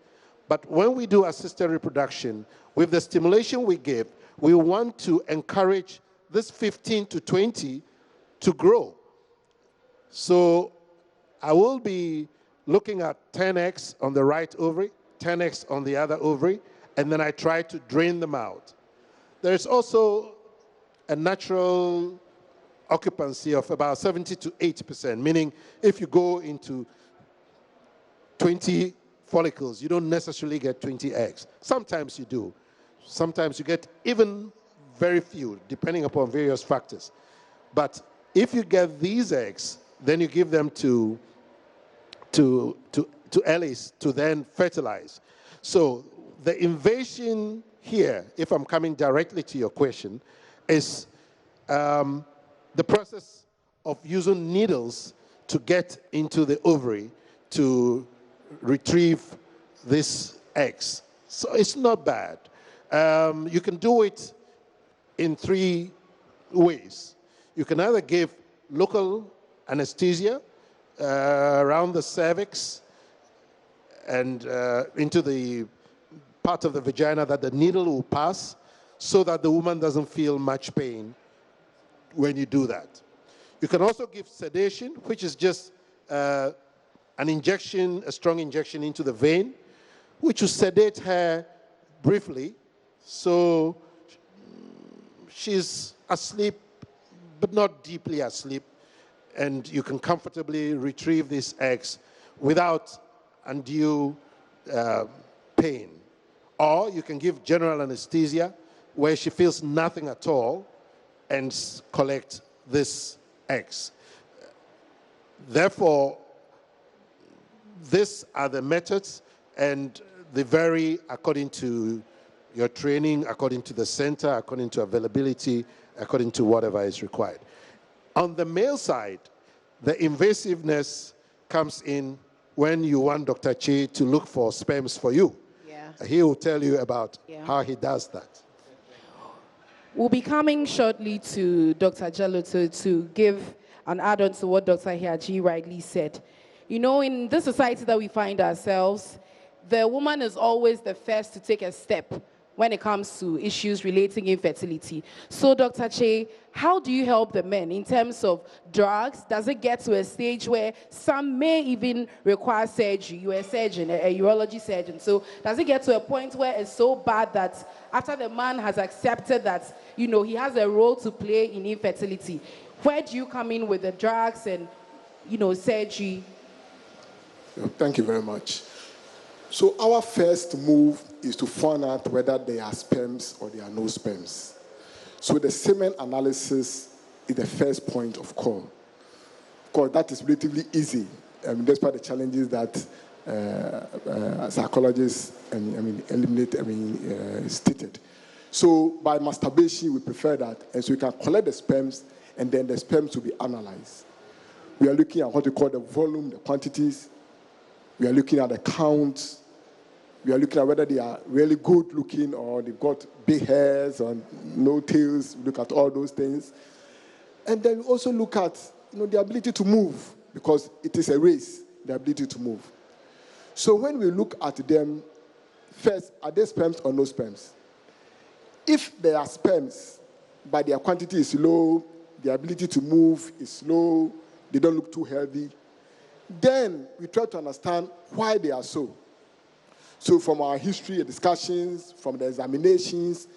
But when we do assisted reproduction, with the stimulation we give, we want to encourage this 15 to 20 to grow. So I will be looking at 10 eggs on the right ovary, 10 eggs on the other ovary, and then I try to drain them out. There's also a natural occupancy of about 70 to 80%, meaning if you go into 20 follicles, you don't necessarily get 20 eggs. Sometimes you do. Sometimes you get even very few, depending upon various factors. But if you get these eggs, then you give them to Ellis to then fertilize. So the invasion here, if I'm coming directly to your question, is the process of using needles to get into the ovary to retrieve these eggs. So it's not bad. You can do it in 3 ways. You can either give local anesthesia around the cervix and into the part of the vagina that the needle will pass so that the woman doesn't feel much pain when you do that. You can also give sedation, which is just an injection, a strong injection into the vein, which will sedate her briefly, so she's asleep, but not deeply asleep, and you can comfortably retrieve these eggs without undue pain. Or you can give general anesthesia, where she feels nothing at all, and collect these eggs. Therefore, these are the methods, and they vary according to your training, according to the center, according to availability, according to whatever is required. On the male side, the invasiveness comes in when you want Dr. Chi to look for sperms for you. Yeah. He will tell you about how he does that. We'll be coming shortly to Dr. Jolito to give an add-on to what Dr. Hiaji rightly said. You know, in this society that we find ourselves, the woman is always the first to take a step when it comes to issues relating infertility. So, Dr. Che, how do you help the men in terms of drugs? Does it get to a stage where some may even require surgery? You're a surgeon, a urology surgeon. So does it get to a point where it's so bad that after the man has accepted that, you know, he has a role to play in infertility, where do you come in with the drugs and, you know, surgery? Thank you very much. So our first move is to find out whether there are sperms or there are no sperms. So the semen analysis is the first point of call. Of course, that is relatively easy. Despite the challenges that psychologists stated. So by masturbation, we prefer that, and so we can collect the sperms, and then the sperms will be analyzed. We are looking at what we call the volume, the quantities. We are looking at the counts. We are looking at whether they are really good looking or they've got big hairs or no tails. We look at all those things. And then we also look at the ability to move, because it is a race, the ability to move. So when we look at them, first, are there sperms or no sperms? If there are sperms, but their quantity is low, their ability to move is low, they don't look too healthy, then we try to understand why they are so. So from our history and discussions, from the examinations,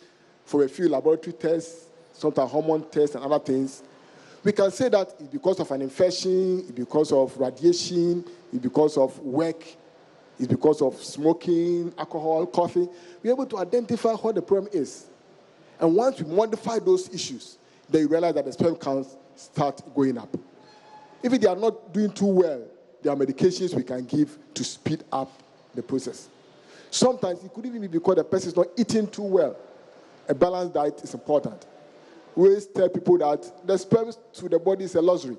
from a few laboratory tests, sometimes hormone tests and other things, we can say that it's because of an infection, it's because of radiation, it's because of work, it's because of smoking, alcohol, coffee. We're able to identify what the problem is. And once we modify those issues, then you realize that the sperm counts start going up. If they are not doing too well, there are medications we can give to speed up the process. Sometimes it could even be because the person is not eating too well. A balanced diet is important. We always tell people that the sperms to the body is a luxury.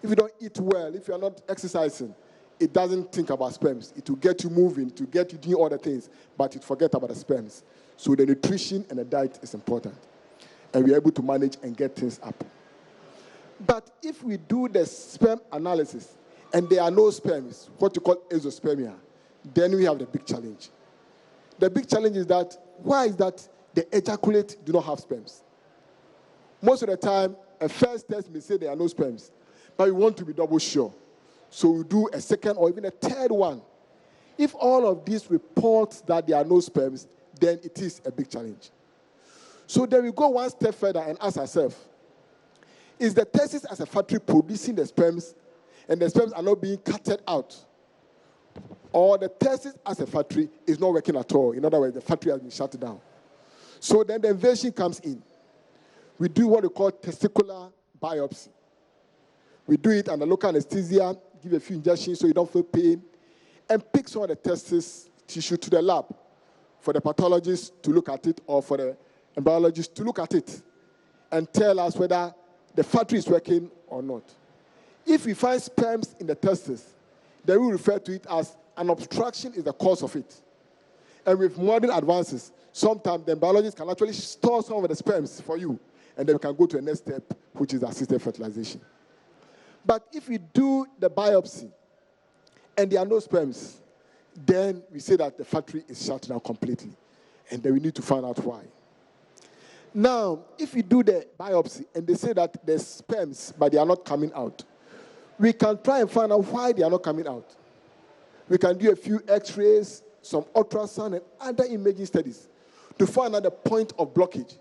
If you don't eat well, if you are not exercising, it doesn't think about sperms. It will get you moving, to get you doing all the things, but it forgets about the sperms. So the nutrition and the diet is important. And we are able to manage and get things up. But if we do the sperm analysis and there are no sperms, what you call azoospermia, then we have the big challenge. The big challenge is that, why is that the ejaculate do not have sperms? Most of the time, a first test may say there are no sperms, but we want to be double sure. So we do a second or even a third one. If all of these reports that there are no sperms, then it is a big challenge. So then we go one step further and ask ourselves, is the testis as a factory producing the sperms and the sperms are not being cutted out? Or the testis as a factory is not working at all? In other words, the factory has been shut down. So then the invasion comes in. We do what we call testicular biopsy. We do it under local anesthesia, give a few injections so you don't feel pain, and pick some of the testis tissue to the lab for the pathologist to look at it or for the embryologist to look at it and tell us whether the factory is working or not. If we find sperms in the testis, then we refer to it as an obstruction is the cause of it. And with modern advances, sometimes the embryologist can actually store some of the sperms for you, and then we can go to the next step, which is assisted fertilization. But if we do the biopsy and there are no sperms, then we say that the factory is shut down completely, and then we need to find out why. Now, if we do the biopsy and they say that there's sperms, but they are not coming out, we can try and find out why they are not coming out. We can do a few x-rays, some ultrasound, and other imaging studies to find out the point of blockage.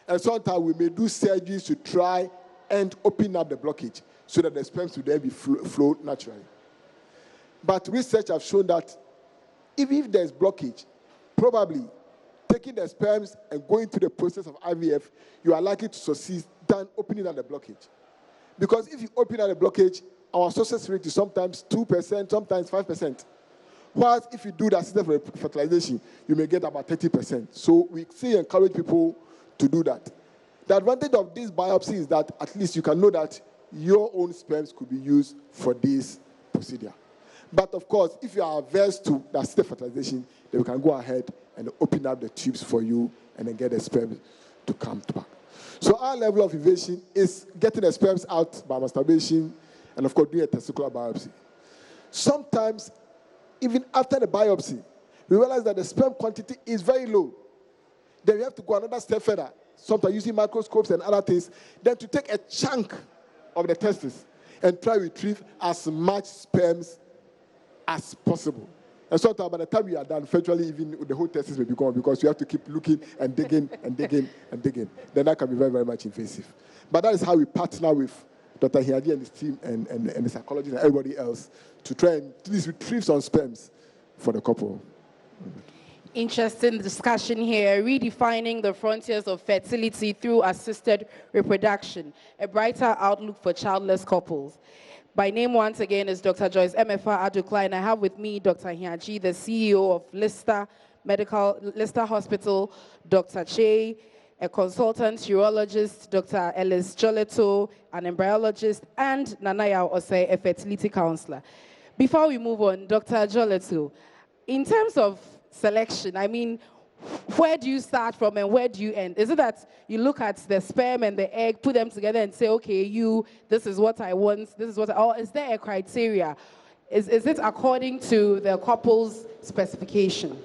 And sometimes we may do surgeries to try and open up the blockage so that the sperms will then be flow naturally. But research has shown that if there's blockage, probably taking the sperms and going through the process of IVF, you are likely to succeed than opening up the blockage. Because if you open up the blockage, our success rate is sometimes 2%, sometimes 5%. Whilst if you do the assisted fertilization, you may get about 30%. So we still encourage people to do that. The advantage of this biopsy is that at least you can know that your own sperms could be used for this procedure. But of course, if you are averse to the assisted fertilization, then we can go ahead and open up the tubes for you and then get the sperm to come back. So our level of invasion is getting the sperms out by masturbation and of course doing a testicular biopsy. Sometimes, even after the biopsy, we realize that the sperm quantity is very low. Then we have to go another step further, sometimes using microscopes and other things, then to take a chunk of the testis and try to retrieve as much sperms as possible. And sometimes by the time we are done, virtually even the whole testis may be gone because you have to keep looking and digging and digging and digging. Then that can be very, very much invasive. But that is how we partner with Dr. Hiadi and his team and the psychologists and everybody else to try and at least retrieve some sperms for the couple. Interesting discussion here, redefining the frontiers of fertility through assisted reproduction, a brighter outlook for childless couples. My name once again is Dr. Joyce MFA Adukla, and I have with me Dr. Hiaji, the CEO of Lister Hospital, Dr. Che, a consultant urologist, Dr. Ellis Joleto, an embryologist, and Nanaya Osei, a fertility counselor. Before we move on, Dr. Joleto, in terms of selection, I mean, where do you start from and where do you end? Is it that you look at the sperm and the egg, put them together and say, okay, this is what I want, this is what or is there a criteria? Is it according to the couple's specification?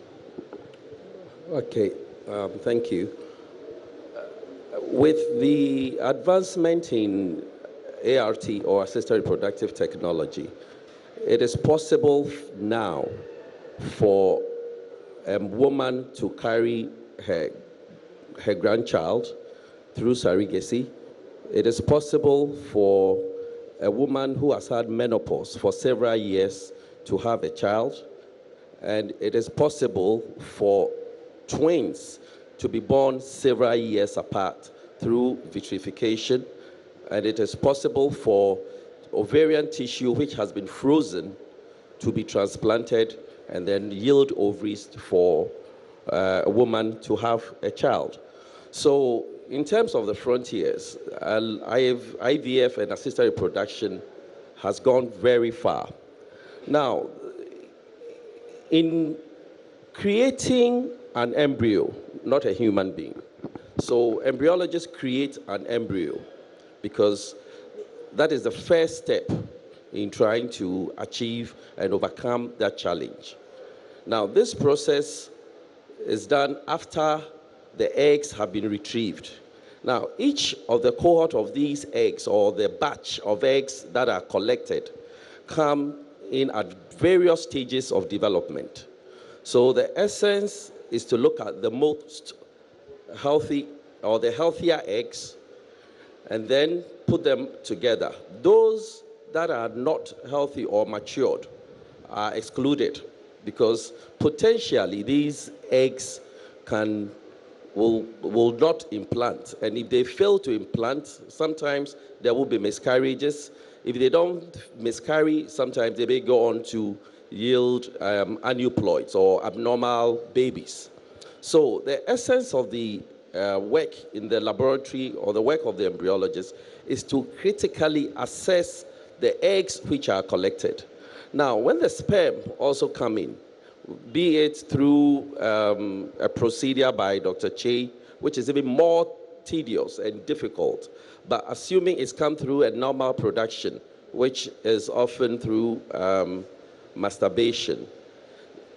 Okay, thank you. With the advancement in ART or assisted reproductive technology, it is possible now for a woman to carry her grandchild through surrogacy. It is possible for a woman who has had menopause for several years to have a child. And it is possible for twins to be born several years apart through vitrification. And it is possible for ovarian tissue which has been frozen to be transplanted and then yield ovaries for a woman to have a child. So in terms of the frontiers, IVF and assisted reproduction has gone very far. Now, in creating an embryo, not a human being, so embryologists create an embryo because that is the first step in trying to achieve and overcome that challenge. Now, this process is done after the eggs have been retrieved. Now, each of the cohort of these eggs or the batch of eggs that are collected come in at various stages of development. So the essence is to look at the most healthy or the healthier eggs and then put them together. Those that are not healthy or matured are excluded because potentially these eggs will not implant. And if they fail to implant, sometimes there will be miscarriages. If they don't miscarry, sometimes they may go on to yield aneuploids or abnormal babies. So the essence of the work in the laboratory or the work of the embryologist is to critically assess the eggs which are collected. Now, when the sperm also come in, be it through a procedure by Dr. Che, which is even more tedious and difficult, but assuming it's come through a normal production, which is often through masturbation,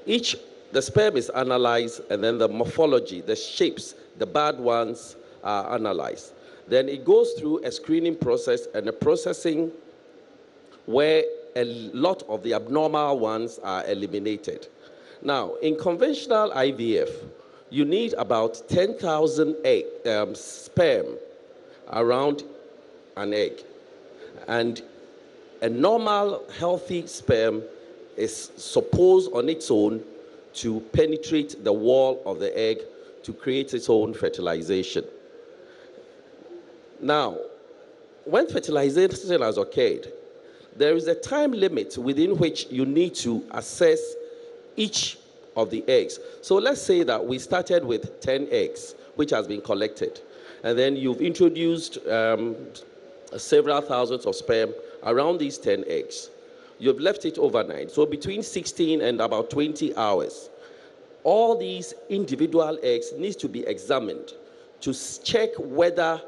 the sperm is analyzed, and then the morphology, the shapes, the bad ones are analyzed. Then it goes through a screening process and a processing where a lot of the abnormal ones are eliminated. Now, in conventional IVF, you need about 10,000 sperm around an egg. And a normal, healthy sperm is supposed on its own to penetrate the wall of the egg to create its own fertilization. Now, when fertilization has occurred, there is a time limit within which you need to assess each of the eggs. So let's say that we started with 10 eggs, which has been collected, and then you've introduced several thousands of sperm around these 10 eggs. You've left it overnight, so between 16 and about 20 hours. All these individual eggs need to be examined to check whether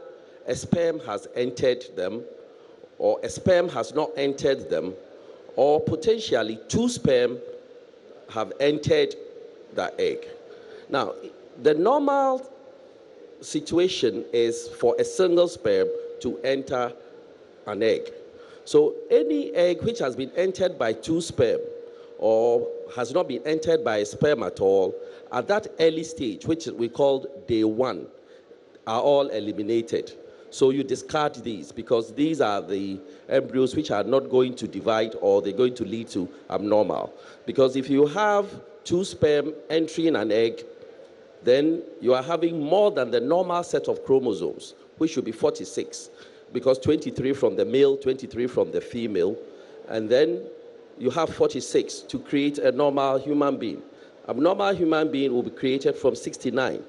a sperm has entered them or a sperm has not entered them, or potentially 2 sperm have entered the egg. Now, the normal situation is for a single sperm to enter an egg. So any egg which has been entered by two sperm or has not been entered by a sperm at all, at that early stage, which we call day 1, are all eliminated. So you discard these because these are the embryos which are not going to divide or they're going to lead to abnormal. Because if you have two sperm entering an egg, then you are having more than the normal set of chromosomes, which should be 46, because 23 from the male, 23 from the female, and then you have 46 to create a normal human being. Abnormal human being will be created from 69.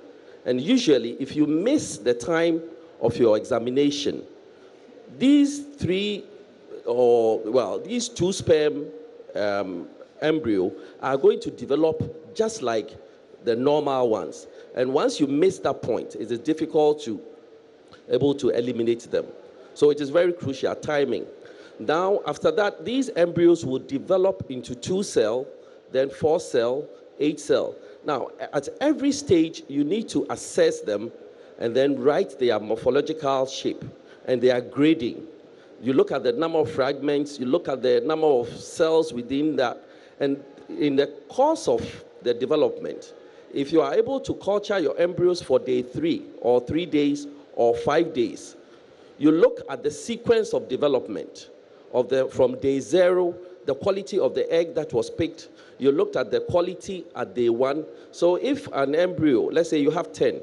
And usually, if you miss the time of your examination, these two sperm embryo are going to develop just like the normal ones. And once you miss that point, it is difficult to able to eliminate them. So it is very crucial, timing. Now, after that, these embryos will develop into 2-cell, then 4-cell, 8-cell. Now, at every stage, you need to assess them and then write their morphological shape and their grading. You look at the number of fragments, you look at the number of cells within that, and in the course of the development, if you are able to culture your embryos for day 3 or 3 days or 5 days, you look at the sequence of development from day 0, the quality of the egg that was picked. You looked at the quality at day 1. So if an embryo, let's say you have 10,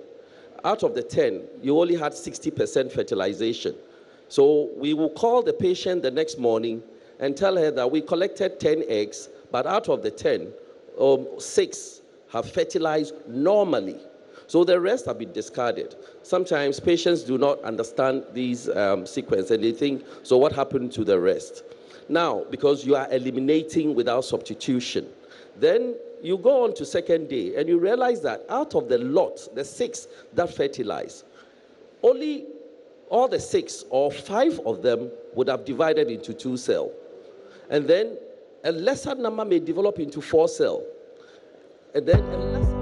out of the 10, you only had 60% fertilization. So we will call the patient the next morning and tell her that we collected 10 eggs, but out of the 10, 6 have fertilized normally. So the rest have been discarded. Sometimes patients do not understand these sequence and they think, so what happened to the rest? Now, because you are eliminating without substitution, then you go on to second day and you realize that out of the lot, the 6 that fertilize, only all the 6 or 5 of them would have divided into 2-cell. And then a lesser number may develop into 4-cell. And then a lesser